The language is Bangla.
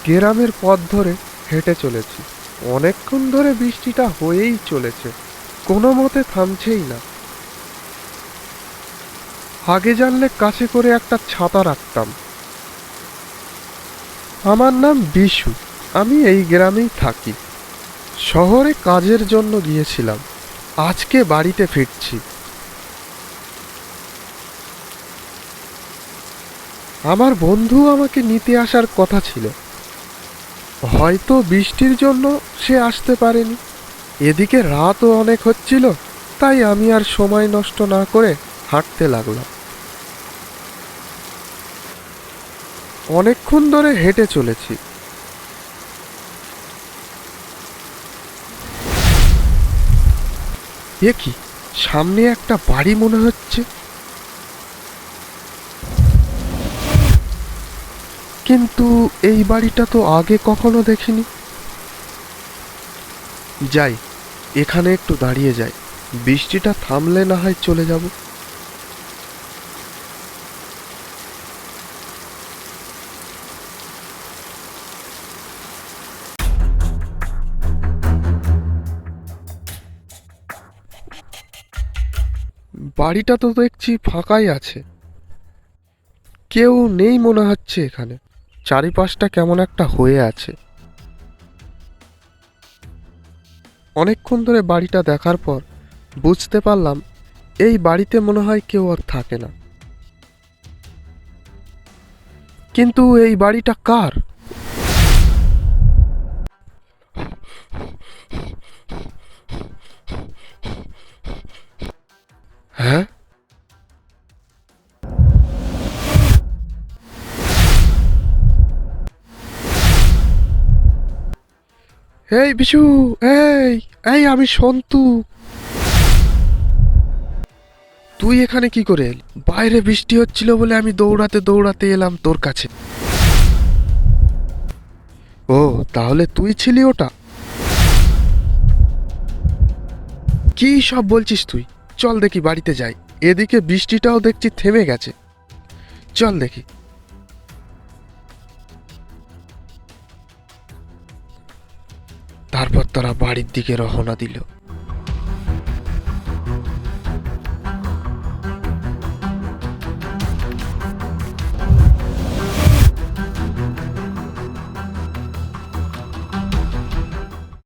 গ্রামের পথ ধরে হেঁটে চলেছি। অনেকক্ষণ ধরে বৃষ্টিটা হয়েই চলেছে, কোনো মতে থামছেই না। আগে জানলে কাছে করে একটা ছাতা রাখতাম। আমার নাম বিশু, আমি এই গ্রামেই থাকি। শহরে কাজের জন্য গিয়েছিলাম, আজকে বাড়িতে ফিরছি। আমার বন্ধু আমাকে নিতে আসার কথা ছিল, হয়তো বৃষ্টির জন্য সে আসতে পারেনি। এদিকে রাতও অনেক হচ্ছিল, তাই আমি আর সময় নষ্ট না করে হাঁটতে লাগলাম। অনেকক্ষণ ধরে হেঁটে চলেছি। এ কি, সামনে একটা বাড়ি মনে হচ্ছে, কিন্তু এই বাড়িটা তো আগে কখনো দেখিনি। যাই, এখানে একটু দাঁড়িয়ে যাই, বৃষ্টিটা থামলে না হয় চলে যাব। বাড়িটা তো দেখছি ফাঁকাই আছে, কেউ নেই মনে হচ্ছে এখানে। চারিপাশটা কেমন একটা হয়ে আছে। অনেকক্ষণ ধরে বাড়িটা দেখার পর বুঝতে পারলাম এই বাড়িতে মনে হয় কেউ আর থাকে না। কিন্তু এই বাড়িটা কার? হ্যাঁ, এই বিশু, এই এই আমি সন্তু। তুই এখানে কি করে এলি? বাইরে বৃষ্টি হচ্ছিল বলে আমি দৌড়াতে দৌড়াতে এলাম তোর কাছে। ও, তাহলে তুই ছিলি ওটা? কি সব বলছিস তুই? চল দেখি বাড়িতে যাই। এদিকে বৃষ্টিটাও দেখছি থেমে গেছে, চল দেখি। তারপর তারা বাড়ির দিকে রওনা দিল।